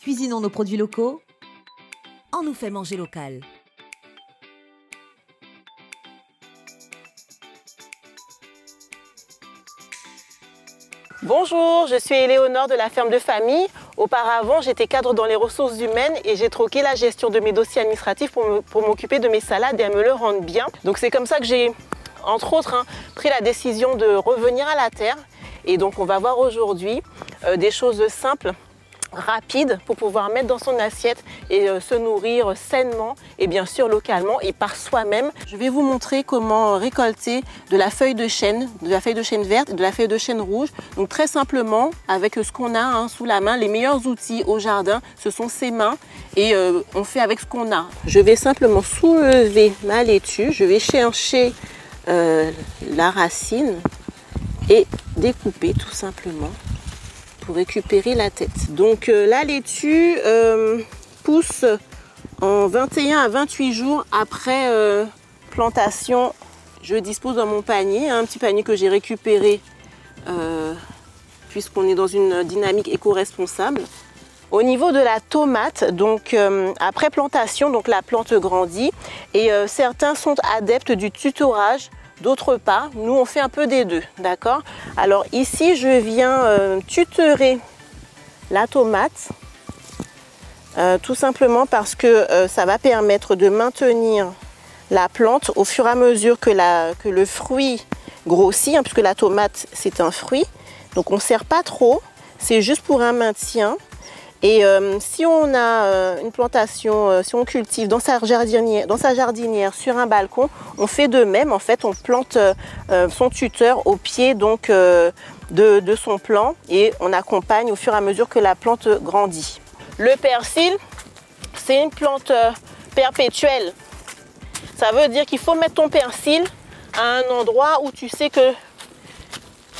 Cuisinons nos produits locaux. On nous fait manger local. Bonjour, je suis Éléonore de la ferme de famille. Auparavant, j'étais cadre dans les ressources humaines et j'ai troqué la gestion de mes dossiers administratifs pour m'occuper de mes salades et à me le rendre bien. Donc c'est comme ça que j'ai, entre autres, pris la décision de revenir à la terre. Et donc on va voir aujourd'hui des choses simples, rapides pour pouvoir mettre dans son assiette et se nourrir sainement et bien sûr localement et par soi-même. Je vais vous montrer comment récolter de la feuille de chêne verte et de la feuille de chêne rouge. Donc très simplement avec ce qu'on a sous la main, les meilleurs outils au jardin, ce sont ses mains et on fait avec ce qu'on a. Je vais simplement soulever ma laitue, je vais chercher la racine et découper tout simplement pour récupérer la tête. Donc la laitue pousse en 21 à 28 jours après plantation. Je dispose dans mon panier, un petit panier que j'ai récupéré puisqu'on est dans une dynamique éco-responsable. Au niveau de la tomate, donc après plantation, donc la plante grandit et certains sont adeptes du tutorage, d'autres pas. Nous, on fait un peu des deux, d'accord? Alors ici, je viens tutorer la tomate, tout simplement parce que ça va permettre de maintenir la plante au fur et à mesure que le fruit grossit, puisque la tomate, c'est un fruit. Donc on ne serre pas trop, c'est juste pour un maintien. Et si on a une plantation, si on cultive dans sa jardinière sur un balcon, on fait de même. En fait, on plante son tuteur au pied donc, de son plant et on accompagne au fur et à mesure que la plante grandit. Le persil, c'est une plante perpétuelle. Ça veut dire qu'il faut mettre ton persil à un endroit où tu sais que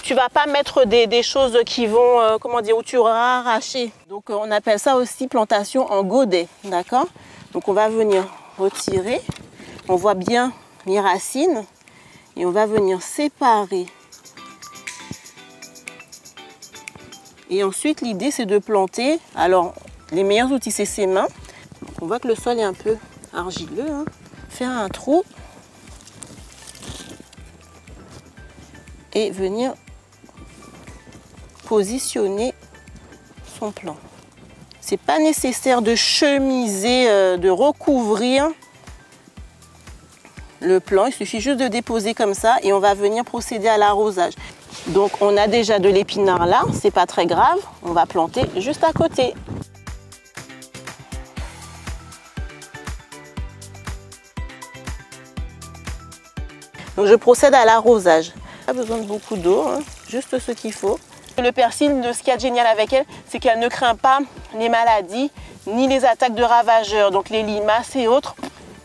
tu vas pas mettre des choses qui vont, comment dire, où tu auras arraché. Donc on appelle ça aussi plantation en godet, d'accord? Donc on va venir retirer, on voit bien les racines et on va venir séparer. Et ensuite l'idée c'est de planter, alors les meilleurs outils c'est ses mains. Donc, on voit que le sol est un peu argileux, Faire un trou et venir positionner son plant. C'est pas nécessaire de chemiser, de recouvrir le plant. Il suffit juste de déposer comme ça et on va venir procéder à l'arrosage. Donc on a déjà de l'épinard là, c'est pas très grave. On va planter juste à côté. Donc je procède à l'arrosage. Pas besoin de beaucoup d'eau, juste ce qu'il faut. Le persil, ce qu'il y a de génial avec elle, c'est qu'elle ne craint pas les maladies ni les attaques de ravageurs, donc les limaces et autres.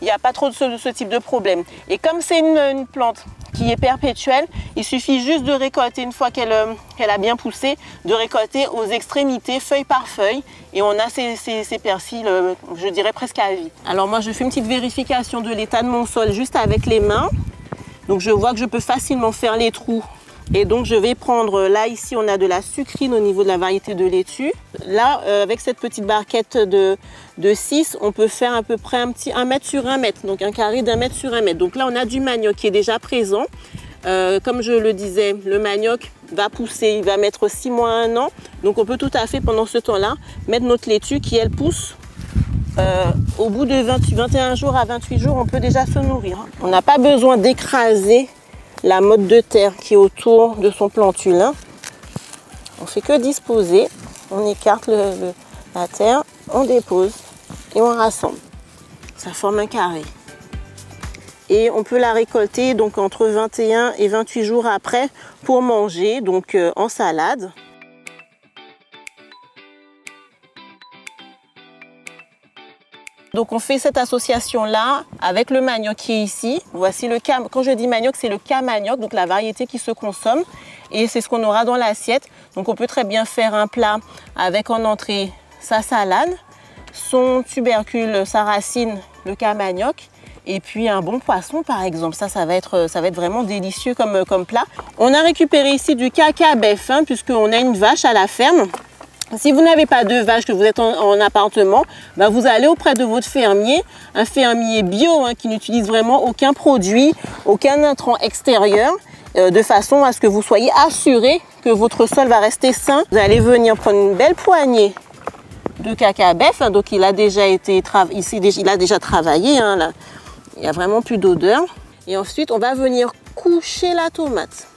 Il n'y a pas trop de ce type de problème. Et comme c'est une plante qui est perpétuelle, il suffit juste de récolter, une fois qu'elle a bien poussé, de récolter aux extrémités, feuille par feuille. Et on a ces persils, je dirais presque à vie. Alors moi, je fais une petite vérification de l'état de mon sol juste avec les mains. Donc je vois que je peux facilement faire les trous. Et donc je vais prendre, là ici on a de la sucrine au niveau de la variété de laitue. Là avec cette petite barquette de 6, on peut faire à peu près 1 mètre sur 1 mètre, donc un carré d'1 mètre sur 1 mètre. Donc là on a du manioc qui est déjà présent. Comme je le disais, le manioc va pousser, il va mettre 6 mois à 1 an. Donc on peut tout à fait pendant ce temps-là mettre notre laitue qui elle pousse. Au bout de 21 jours à 28 jours, on peut déjà se nourrir. On n'a pas besoin d'écraser la motte de terre qui est autour de son plantule. On fait que disposer, on écarte la terre, on dépose et on rassemble. Ça forme un carré. Et on peut la récolter donc entre 21 et 28 jours après pour manger, donc en salade. Donc on fait cette association-là avec le manioc qui est ici. Voici le cas, quand je dis manioc, c'est le cas manioc, donc la variété qui se consomme. Et c'est ce qu'on aura dans l'assiette. Donc on peut très bien faire un plat avec en entrée sa salade, son tubercule, sa racine, le cas manioc, et puis un bon poisson par exemple. Ça va être vraiment délicieux comme plat. On a récupéré ici du cacabeuf, puisqu'on a une vache à la ferme. Si vous n'avez pas de vache, que vous êtes en appartement, ben vous allez auprès de votre fermier, un fermier bio hein, qui n'utilise vraiment aucun produit, aucun intrant extérieur, de façon à ce que vous soyez assuré que votre sol va rester sain. Vous allez venir prendre une belle poignée de cacabef, hein, donc il a déjà travaillé, hein, là. Il n'y a vraiment plus d'odeur. Et ensuite, on va venir coucher la tomate.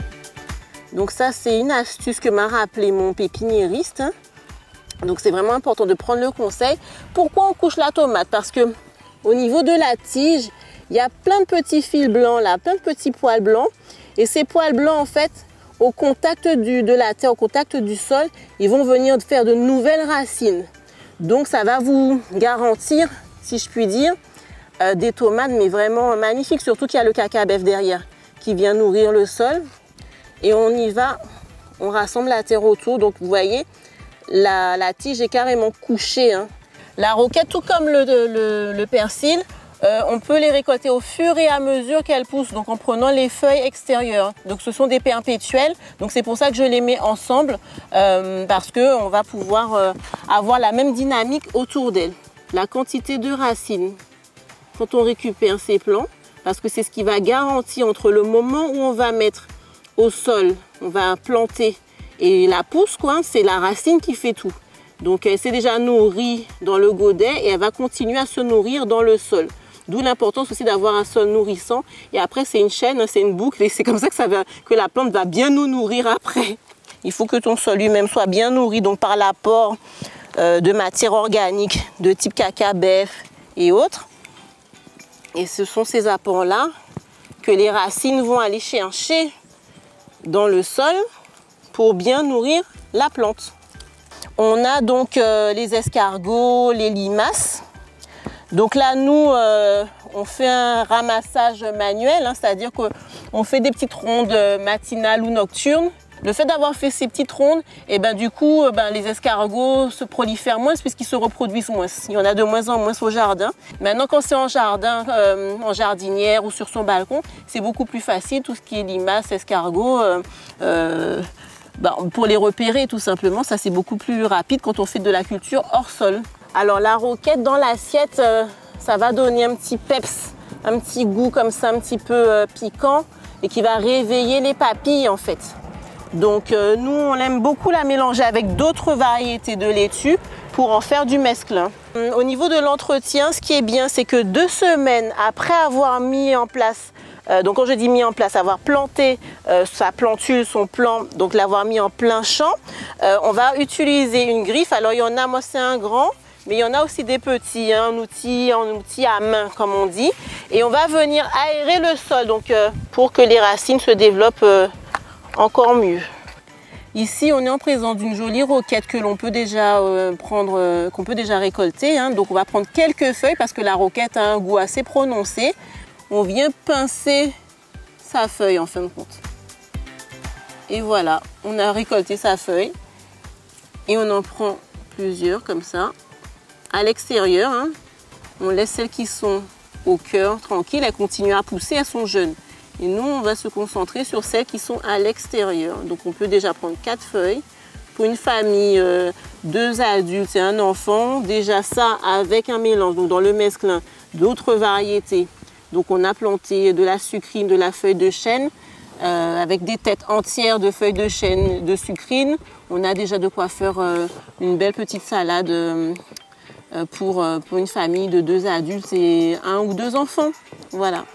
Donc ça, c'est une astuce que m'a rappelé mon pépiniériste. Hein. Donc c'est vraiment important de prendre le conseil. Pourquoi on couche la tomate? Parce que au niveau de la tige, il y a plein de petits fils blancs là, plein de petits poils blancs. Et ces poils blancs, en fait, au contact de la terre, au contact du sol, ils vont venir faire de nouvelles racines. Donc ça va vous garantir, si je puis dire, des tomates, mais vraiment magnifiques. Surtout qu'il y a le cacabef derrière qui vient nourrir le sol. Et on y va, on rassemble la terre autour. Donc vous voyez, la tige est carrément couchée. Hein. La roquette, tout comme le persil, on peut les récolter au fur et à mesure qu'elles poussent, donc en prenant les feuilles extérieures. Donc ce sont des perpétuelles, donc c'est pour ça que je les mets ensemble, parce qu'on va pouvoir avoir la même dynamique autour d'elles. La quantité de racines, quand on récupère ces plants, parce que c'est ce qui va garantir entre le moment où on va mettre au sol, on va planter, et la pousse, quoi, c'est la racine qui fait tout. Donc elle s'est déjà nourrie dans le godet et elle va continuer à se nourrir dans le sol. D'où l'importance aussi d'avoir un sol nourrissant. Et après, c'est une chaîne, c'est une boucle. Et c'est comme ça que la plante va bien nous nourrir après. Il faut que ton sol lui-même soit bien nourri, donc par l'apport de matière organique de type cacabef et autres. Et ce sont ces apports-là que les racines vont aller chercher dans le sol pour bien nourrir la plante. On a donc les escargots, les limaces. Donc là, nous, on fait un ramassage manuel, hein, c'est-à-dire qu'on fait des petites rondes matinales ou nocturnes. Le fait d'avoir fait ces petites rondes, et ben, du coup, les escargots se prolifèrent moins puisqu'ils se reproduisent moins. Il y en a de moins en moins au jardin. Maintenant, quand c'est en jardin, en jardinière ou sur son balcon, c'est beaucoup plus facile. Tout ce qui est limaces, escargots, pour les repérer tout simplement, ça c'est beaucoup plus rapide quand on fait de la culture hors sol. Alors la roquette dans l'assiette, ça va donner un petit peps, un petit goût comme ça, un petit peu piquant et qui va réveiller les papilles en fait. Donc nous on aime beaucoup la mélanger avec d'autres variétés de laitue pour en faire du mesclun. Au niveau de l'entretien, ce qui est bien, c'est que 2 semaines après avoir mis en place, donc quand je dis mis en place, avoir planté sa plantule, son plant, donc l'avoir mis en plein champ, on va utiliser une griffe. Alors il y en a, moi c'est un grand, mais il y en a aussi des petits, hein, un outil à main comme on dit. Et on va venir aérer le sol donc, pour que les racines se développent encore mieux. Ici on est en présence d'une jolie roquette que l'on peut déjà prendre, qu'on peut déjà récolter. Hein. Donc on va prendre quelques feuilles parce que la roquette a un goût assez prononcé. On vient pincer sa feuille en fin de compte. Et voilà, on a récolté sa feuille. Et on en prend plusieurs comme ça. À l'extérieur, hein, on laisse celles qui sont au cœur tranquilles. Elles continuent à pousser, elles sont jeunes. Et nous, on va se concentrer sur celles qui sont à l'extérieur. Donc on peut déjà prendre 4 feuilles. Pour une famille, 2 adultes et un enfant, déjà ça avec un mélange. Donc dans le mesclin, d'autres variétés. Donc on a planté de la sucrine, de la feuille de chêne, avec des têtes entières de feuilles de chêne, de sucrine. On a déjà de quoi faire une belle petite salade pour une famille de 2 adultes et 1 ou 2 enfants. Voilà.